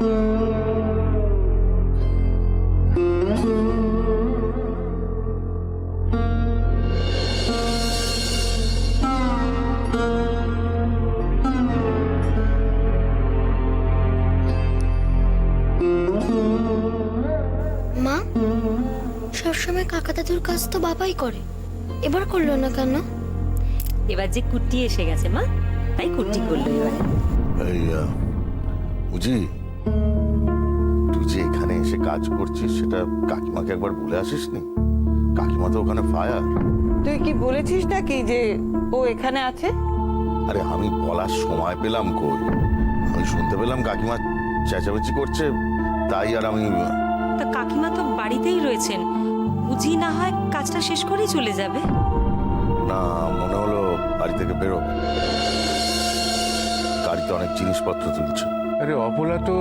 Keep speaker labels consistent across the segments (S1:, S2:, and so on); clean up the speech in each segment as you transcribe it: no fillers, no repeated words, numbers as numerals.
S1: মা, সবসময় কাকা দাদুর কাজ তো বাবাই করে, এবার করলো না কেন?
S2: এবার যে কুট্টি এসে গেছে মা, তাই কুট্টি করলো এবার।
S3: এই বুঝি, তুই যে এখানে এসে কাজ করছিস সেটা কাকিমাকে একবার বলে আসিসনি? কাকিমা তো ওখানে ফায়ার।
S4: তুই কি বলেছিস নাকি যে ও এখানে আছে?
S3: আরে আমি বলার সময় পেলাম কই, আমি শুনতে পেলাম কাকিমা চেঁচামেচি করছে, তাই আর আমি।
S2: তা কাকিমা তো বাড়িতেই রয়েছেন, বুঝি না হয় কাজটা শেষ করেই চলে যাবে।
S3: না, মনে হলো বাড়ি থেকে বেরোবে, গাড়িতে অনেক জিনিসপত্র তুলছে।
S5: আরে অপলা তো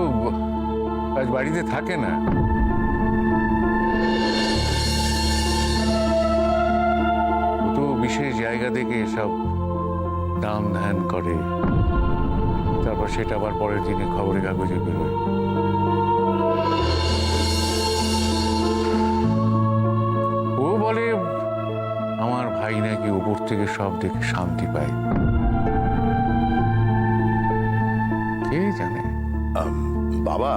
S5: আজ বাড়িতে থাকে না। ও তো বিশেষ জায়গা দেখে সব দাম ধ্যান করে, তারপর সেটা আবার পরের দিনে খবরের কাগজে বেরোয়। ও বলে আমার ভাই নাকি উপর থেকে সব দেখে শান্তি পায়। কে জানে।
S3: বাবা,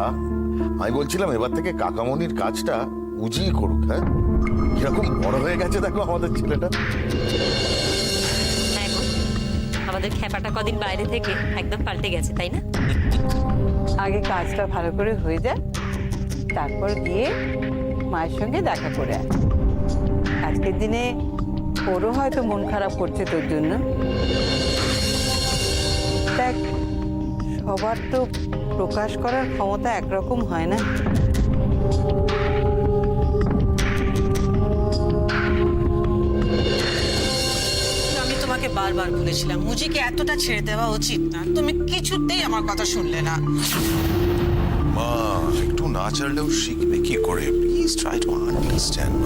S3: আমি বলছিলাম এবার থেকে কাকামণির কাজটা উজি করুক। হ্যাঁ, কিরকম বড় হয়ে গেছে দেখো আমাদের ছেলেটা।
S2: হ্যাঁ গো, আমাদের খেপাটা কদিন বাইরে থেকে একদম পাল্টে গেছে, তাই না?
S4: আগে কাজটা ভালো করে হয়ে যায়, তারপর গিয়ে মায়ের সঙ্গে দেখা করে আয়। আজকের দিনে ওরও হয়তো মন খারাপ করছে তোর জন্য। দেখ, সবার তো প্রকাশ করার ক্ষমতা একরকম হয় না।
S6: আমি তোমাকে বারবার বলেছিলাম মুজিকে এতটা ছেড়ে দেওয়া উচিত না, তুমি কিছুতেই আমার কথা শুনলে না।
S7: মা, একটু না চাইলেও শিখবে কি করে? Please try to understand.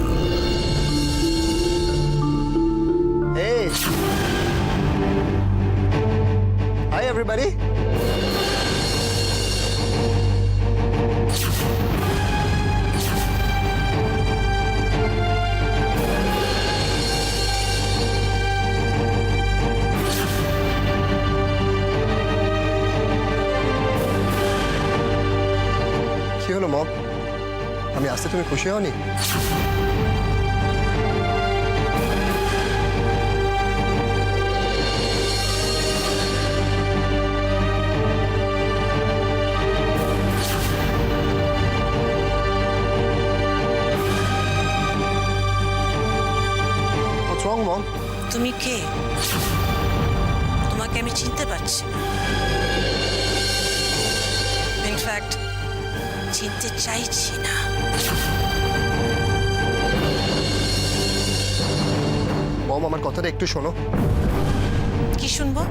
S8: Hey! Hi, everybody! কি হলো মম? আমি আসতে তুমি খুশি হওনি? What's wrong, Mom?
S6: তুমি কে? তোমাকে আমি চিনতে পারছি না। ইনফ্যাক্ট চিনতে চাইছি না।
S8: মম, আমার কথাটা একটু শোনো।
S6: কি শুনবো?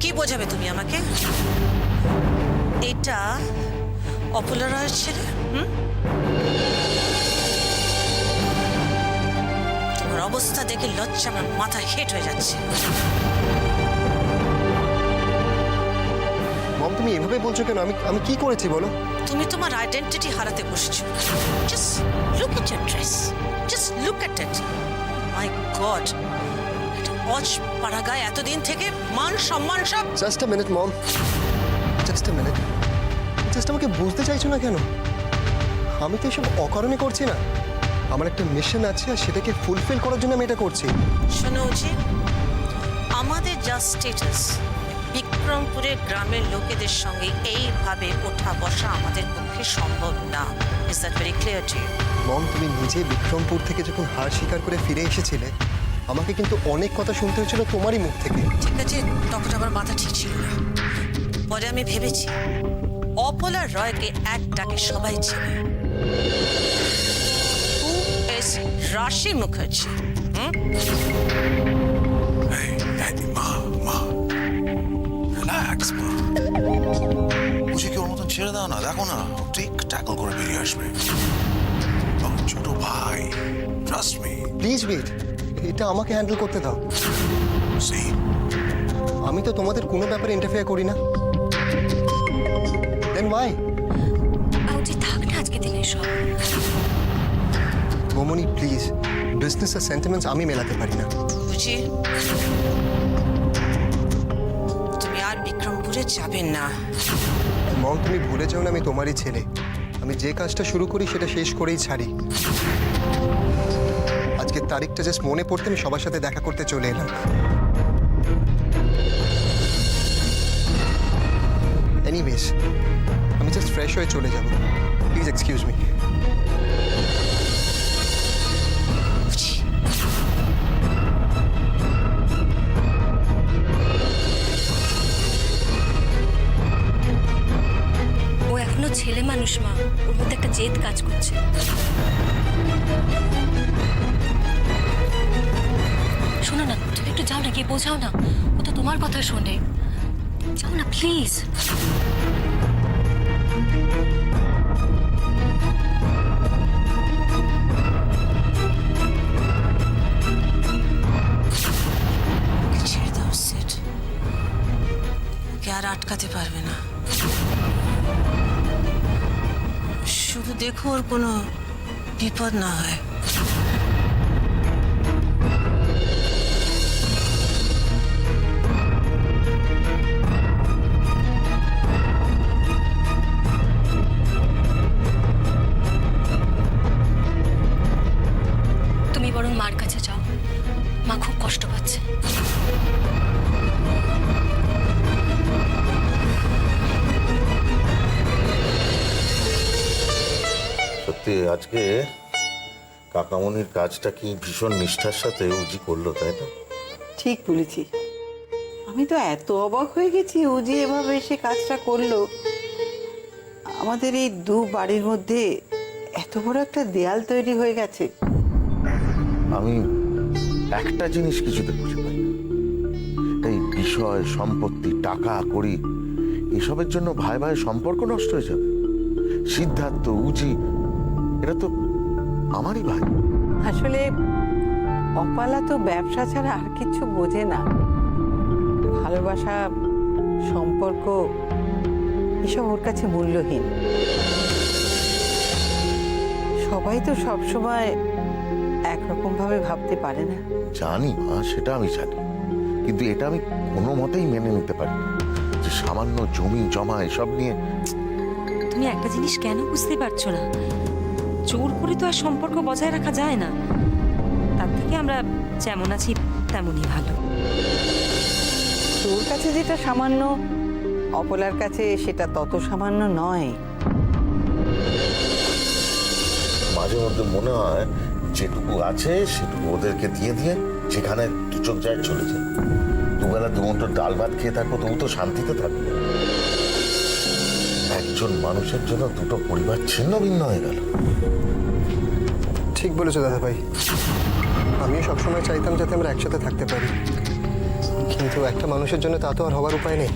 S6: কি বোঝাবে তুমি আমাকে? এটা অপলা রায়ের ছেলে? তোমার অবস্থা দেখে লজ্জা আমার মাথা হেট হয়ে যাচ্ছে।
S8: মম, তুমি এভাবে বলছো কেন? আমি কি করেছি বলো?
S6: তুমি তোমার আইডেন্টিটি হারাতে বসেছো। Just look at your dress, just look at it. My God, এটা অজ পাড়াগায় এতদিন থেকে মান সম্মান সব।
S8: Just a minute mom, just a minute. Just আমাকে বুঝতে চাইছো না কেন? আমি তো এসব অকারণে করছি না। আমার একটা মিশন আছে আর সেটাকে ফুলফিল করার জন্য আমি এটা করছি।
S6: শোনো উচিত, আমাদের যা স্ট্যাটাস, বিক্রমপুরের গ্রামের লোকেদের সঙ্গে এইভাবে ওঠা বসা আমাদের পক্ষে সম্ভব না। Is that very clear to you?
S8: Mom, তুমি নিজে বিক্রমপুর থেকে যখন হার স্বীকার করে ফিরে এসেছিলে, আমাকে কিন্তু অনেক কথা শুনতে হয়েছিল তোমারই মুখ থেকে।
S6: ঠিক আছে, তখন আমার মাথা ঠিক ছিল না। পরে আমি ভেবেছি অপলা রয়কে এক ডাকে সবাই চেনে। হু ইজ রাশি মুখার্জি?
S7: মা, রিল্যাক্স মা। মুজিকে ওর মতন ছেড়ে দাও না, দেখো না ঠিক ট্যাকল করে বেরিয়ে আসবে। ছোট ভাই, ট্রাস্ট মি।
S8: প্লিজ ওয়েট, এটা আমাকে হ্যান্ডেল করতে দাও।
S7: সি,
S8: আমি তো তোমাদের কোনো ব্যাপারে ইন্টারফেয়ার করি না। ওয়াই?
S9: উচিত থাক না আজকে দিনে সব।
S8: বৌমনি প্লিজ, বিজনেস আর সেন্টিমেন্টস আমি মেলাতে পারি না।
S6: বুঝি তুমি আর বিক্রমপুরে যাবেন না।
S8: মম তুমি ভুলে যাও না আমি তোমারই ছেলে। আমি যে কাজটা শুরু করি সেটা শেষ করেই ছাড়ি। আজকের তারিখটা জাস্ট মনে পড়তে আমি সবার সাথে দেখা করতে চলে এলাম। এনিওয়েজ আমি জাস্ট ফ্রেশ হয়ে চলে যাব, প্লিজ এক্সকিউজ মি।
S6: বুঝি
S9: ও এখনো ছেলে মানুষ মা, ওর মধ্যে একটা জেদ কাজ করছে। শোনো না, তুমি একটু যাও না, গিয়ে বোঝাও না, ও তো তোমার কথা শোনে। যাও না প্লিজ।
S6: ছেড়ে দাও সেট, কে আর আটকাতে পারবে না। শুধু দেখো ওর কোনো বিপদ না হয়।
S9: তুমি বরং মার কাছে যাও, মা খুব কষ্ট পাচ্ছে।
S3: সত্যি আজকে কাকামণির কাজটা কি ভীষণ নিষ্ঠার সাথে উজি করলো, তাই না?
S4: ঠিক বলেছি। আমি তো এত অবাক হয়ে গেছি উজি এভাবে এসে কাজটা করলো। আমাদের এই দু বাড়ির মধ্যে এত বড় একটা দেয়াল তৈরি হয়ে গেছে।
S3: আমি একটা জিনিস কিছুতে বুঝে পাই না, এই বিষয় সম্পত্তি টাকা করি এসবের জন্য ভাই ভাই সম্পর্ক নষ্ট হয়ে যাবে। সিদ্ধার্থ উজি এরা তো আমারই ভাই।
S4: আসলে অপালা তো ব্যবসা ছাড়া আর কিছু বোঝে না। ভালোবাসা, সম্পর্ক এসব ওর কাছে মূল্যহীন। সবাই তো সবসময় একরকম ভাবে ভাবতে পারে না।
S3: জানি মা, সেটা আমি জানি, কিন্তু এটা আমি কোনো মতেই মেনে নিতে পারি না যে সামান্য জমি জমা এসব নিয়ে।
S2: তুমি একটা জিনিস কেন বুঝতে পারছো না? জোর করে তো আর সম্পর্ক বজায় রাখা যায় না। তার থেকে আমরা যেমন আছি তেমনই ভালো।
S4: তোর কাছে যেটা সামান্য, অপলার কাছে সেটা তত সামান্য নয়।
S3: মাঝে মধ্যে মনে হয় যেটুকু আছে সেটুকু ওদেরকে দিয়ে দিয়ে যেখানে দু চোখ যায় চলে যায়। দুবেলা দুমুঠো ডাল ভাত খেয়ে থাকবো, তবু তো শান্তিতে থাকবো। একজন মানুষের জন্য দুটো পরিবার ছিন্ন ভিন্ন হয়ে গেল।
S8: ঠিক বলেছো দাদা ভাই, আমিও সবসময় চাইতাম যাতে আমরা একসাথে থাকতে পারি, কিন্তু একটা মানুষের জন্য তা তো আর হওয়ার উপায় নেই।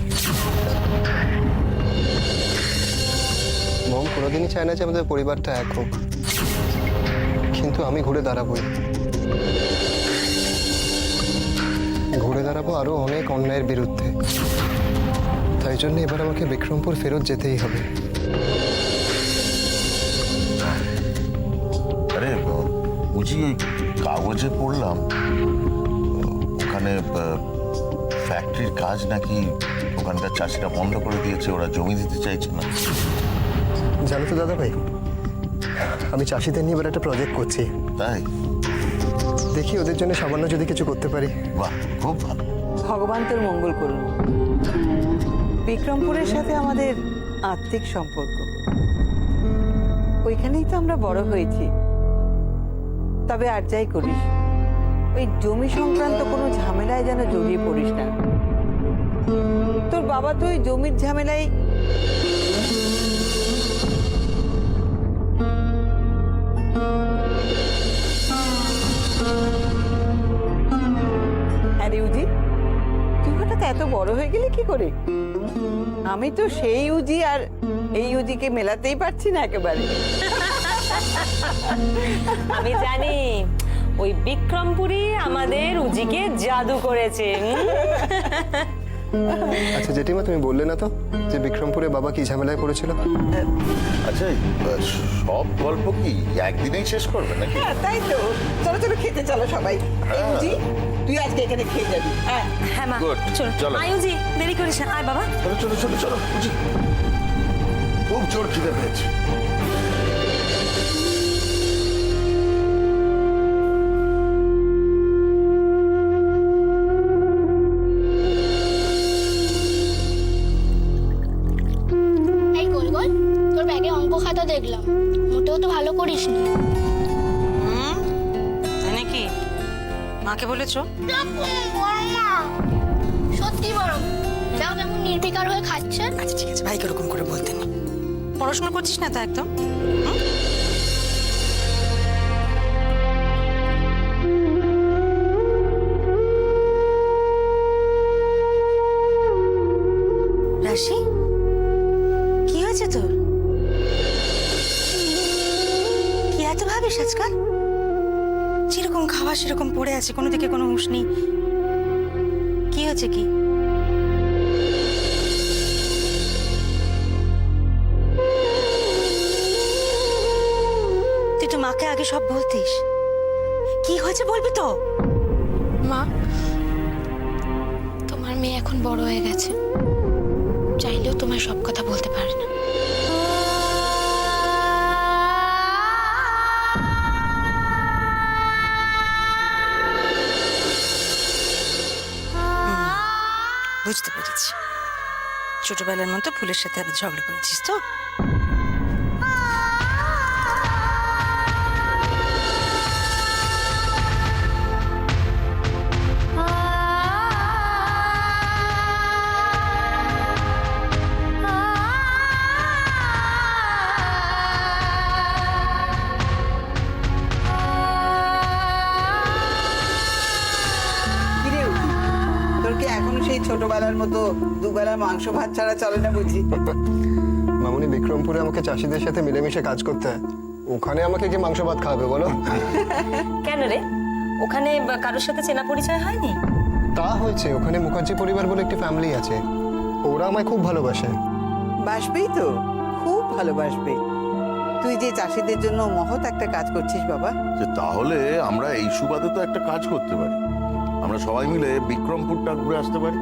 S8: মম কোনোদিনই চায় না যে আমাদের পরিবারটা এক হোক, কিন্তু আমি ঘুরে দাঁড়াবোই। ঘুরে দাঁড়াবো আরো অনেক অন্যায়ের বিরুদ্ধে। তাই জন্য এবার আমাকে বিক্রমপুর ফেরত যেতেই হবে।
S3: আরে বুঝি ওই কাগজে পড়লাম ওখানে ফ্যাক্টরির কাজ নাকি ওখানকার চাষিরা বন্ধ করে দিয়েছে, ওরা জমি দিতে চাইছে না।
S8: জানো তো দাদা ভাই, আমি চাষিদের নিয়ে এবার একটা প্রজেক্ট করছি।
S3: তাই?
S8: দেখি ওদের জন্য সামান্য যদি কিছু করতে পারি।
S3: বাহ, খুব ভালো।
S4: ভগবান তোর মঙ্গল করুন। বিক্রমপুরের সাথে আমাদের আত্মিক সম্পর্ক, ওইখানেই তো আমরা বড় হয়েছি। তবে আর যাই করিস, ওই জমি সংক্রান্ত কোনো ঝামেলায় যেন জড়িয়ে পড়িস না। তোর বাবা তো ওই জমির ঝামেলায় আরে উজি, তুই হঠাৎ এত বড় হয়ে গেলি কি করে? আমি তো সেই উজি আর এই উজিকে মেলাতেই পারছি না একেবারে।
S2: আমি জানি ওই বিক্রমপুরী আমাদের উজিকে জাদু করেছে।
S8: আচ্ছা জেঠিমা, তুমি বললে না তো যে বিক্রমপুরে বাবা কি ঝামেলায় পড়েছিল?
S3: আচ্ছা এই, সব গল্প কি একদিনেই শেষ করবে নাকি?
S4: হ্যাঁ তাই তো, চলো চলো খেতে চলো সবাই। এই বুঝি তুই আজকে এখানে খেয়ে যাবি? হ্যাঁ
S2: হ্যাঁ মা,
S3: Good,
S2: চলো
S3: চলো।
S2: আয়ুজি, দেরি করিস না, আয় বাবা।
S3: চলো চলো চলো চলো বুঝি খুব জোর খিদে পেয়েছে।
S1: এই গোল গোল, তোর ব্যাগে অঙ্ক খাতা দেখলাম, মোটেও তো ভালো করিস নি।
S6: তাই নাকি? মাকে বলেছো?
S1: সত্যি বড়, যাও কেমন নির্বিকার হয়ে খাচ্ছে।
S6: আচ্ছা ঠিক আছে, ভাইকে ওরকম করে বলতে নেই। পড়াশোনা করছিস না তো একদম? রাশি, কি হয়েছে তোর? কি এত ভাবিস আজকাল? যেরকম খাওয়া সেরকম পড়ে আছে, কোনো দিকে কোনো হুঁশ নেই। কি হয়েছে কি? তুই তো মাকে আগে সব বলতিস। কি হয়েছে বলবি তো?
S1: মা, তোমার মেয়ে এখন বড় হয়ে গেছে, চাইলেও তোমায় সব কথা বলতে পারে না।
S6: বুঝতে পেরেছি, ছোটবেলার মতো ফুলের সাথে আবার ঝগড়া করেছিস তো?
S4: কিরে উঠি, তোর কি এখনো সেই ছোটবেলার মতো দুবেলা মাংস ভাত ছাড়া চলে না বুঝি?
S8: মামুনি, বিক্রমপুরে আমাকে চাষিদের সাথে মিলেমিশে কাজ করতে হয়, ওখানে আমাকে কি মাংস ভাত খাওয়াবে বলো?
S2: কেন রে, ওখানে কারোর সাথে চেনা পরিচয় হয়নি?
S8: তা হয়েছে, ওখানে মুখার্জি পরিবার বলে একটি ফ্যামিলি আছে, ওরা আমায় খুব ভালোবাসে।
S4: বাসবেই তো, খুব ভালোবাসবে। তুই যে চাষিদের জন্য মহৎ একটা কাজ করছিস বাবা।
S3: যে তাহলে আমরা এই সুবাদে তো একটা কাজ করতে পারি, আমরা সবাই মিলে বিক্রমপুরটা ঘুরে আসতে পারি।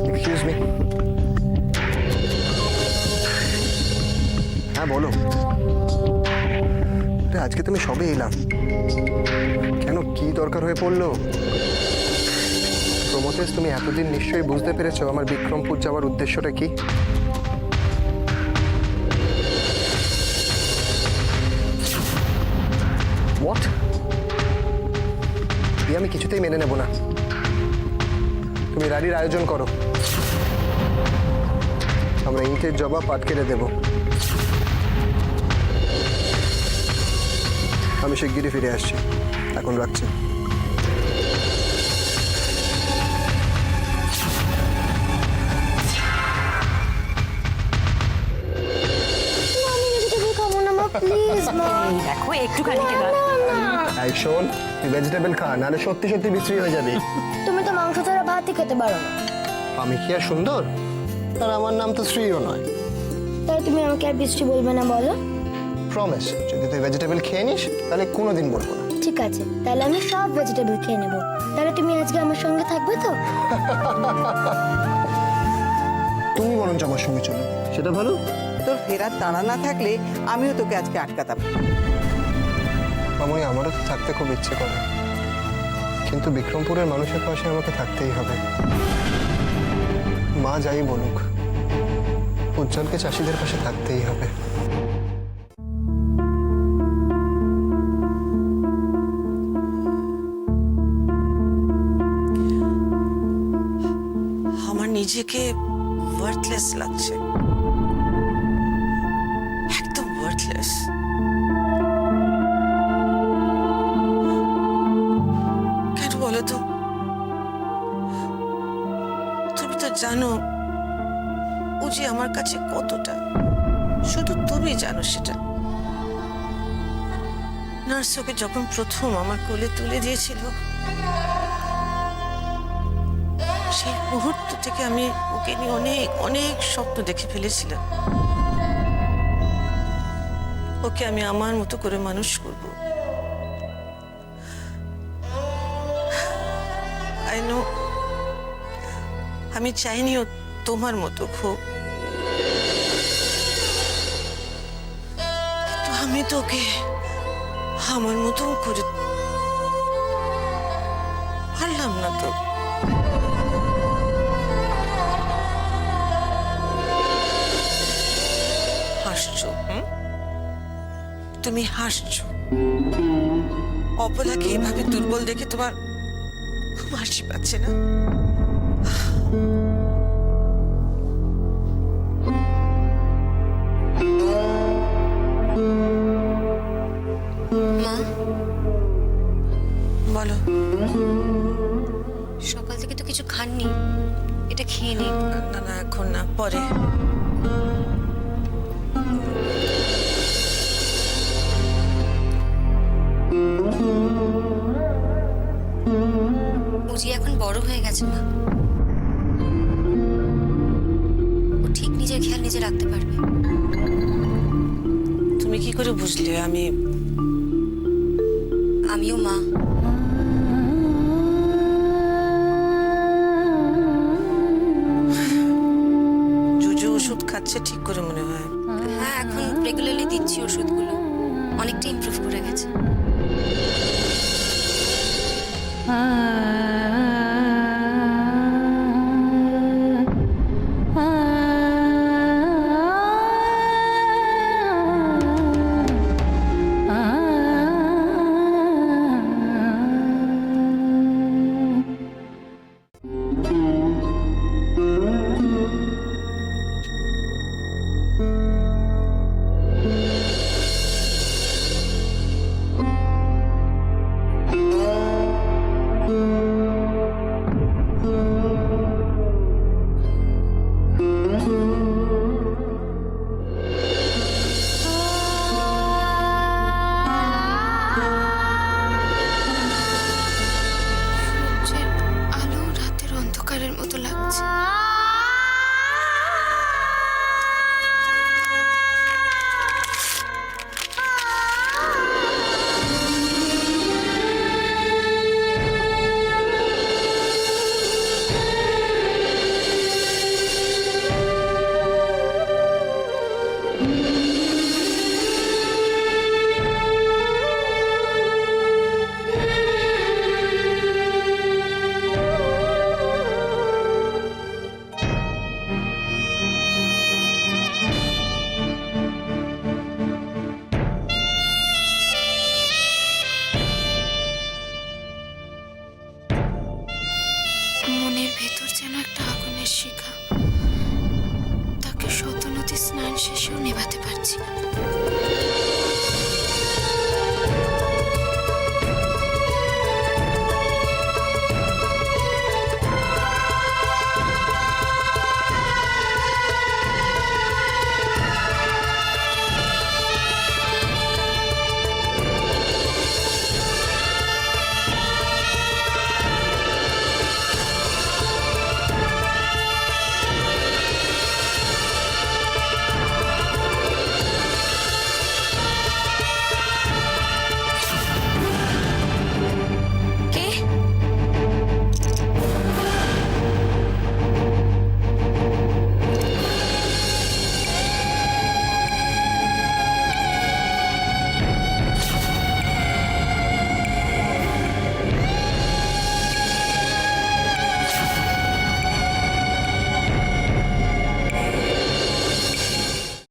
S8: Excuse me. হ্যাঁ বলো। আরে আজকে তুমি সবে এলাম, কেন কি দরকার হয়ে পড়লো? প্রমোতেশ, তুমি এতদিন নিশ্চয়ই বুঝতে পেরেছো আমার বিক্রমপুর যাওয়ার উদ্দেশ্যটা কি? হোয়াট? আমি কিছুতেই মেনে নেব না। তুমি রাড়ির আয়োজন করো, আমরা ইটের জবাব পাট কেটে দেব। আমি শিগগিরই ফিরে আসছি, এখন রাখছি।
S1: প্লিজ মা,
S2: এই দেখো একটুখানি খেতে
S8: এই শোন, তুই ভেজিটেবল খা, নাহলে সত্যি সত্যি বিশ্রী হয়ে যাবি।
S1: তুমি তো মাংস ছাড়া ভাতই খেতে পারো না।
S8: আমি কি আর সুন্দর? আর আমার নাম তো শ্রীও নয়।
S1: তাহলে তুমি আমাকে আর বৃষ্টি বলবে না বলো?
S8: প্রমিস, যদি তুই ভেজিটেবল খেয়ে নিস তাহলে কোনোদিন বলবো না।
S1: ঠিক আছে, তাহলে আমি সব ভেজিটেবল খেয়ে নেবো। তাহলে তুমি আজকে আমার সঙ্গে থাকবে তো?
S8: তুমি বরঞ্চ আমার সঙ্গে চলো, সেটা ভালো।
S4: তোর ফেরার তাড়া না থাকলে আমিও তোকে আজকে আটকাতাম।
S8: মামনি, আমারও তো থাকতে খুব ইচ্ছে করে, কিন্তু বিক্রমপুরের মানুষের পাশে আমাকে থাকতেই হবে। মা যাই বলুক, উজ্জ্বলকে চাষিদের পাশে থাকতেই হবে।
S6: আমার নিজেকে ওয়ার্থলেস লাগছে, একদম ওয়ার্থলেস। কেন বলো তো? তুমি তো জানো ও যে আমার কাছে কতটা, শুধু তুমি জানো সেটা। নার্স ওকে যখন প্রথম আমার কোলে তুলে দিয়েছিল, সেই মুহূর্ত থেকে আমি ওকে নিয়ে অনেক অনেক স্বপ্ন দেখে ফেলেছিলাম। ওকে আমি আমার মতো করে মানুষ করব। আই নো, আমি চাইনি ও তোমার মতো হোক, কিন্তু আমি তো ওকে আমার মতো করে পারলাম না তো। হাসছো? তুমি হাসছো? অপলাকে এভাবে দুর্বল দেখে তোমার খুব হাসি পাচ্ছে না?
S9: মা,
S6: বলো।
S9: সকাল থেকে তো কিছু খাননি, এটা খেয়ে নিন।
S6: না না, এখন না, পরে।
S9: উজি এখন বড় হয়ে গেছে মা, ও ঠিক নিজের খেয়াল নিজে রাখতে পারবে।
S6: তুমি কি করে বুঝলে?
S9: আমিও মা।
S6: জুজু ওষুধ খাচ্ছে ঠিক করে মনে হয়।
S9: হ্যাঁ, এখন রেগুলারলি দিচ্ছি ওষুধগুলো, অনেকটা ইমপ্রুভ করে গেছে।
S1: সূর্যের আলো রাতের অন্ধকারের মতো লাগছে। মনের ভেতর যেন একটা আগুনের শিখা, তাকে শত নদী স্নান শেষেও নেভাতে পারছি না।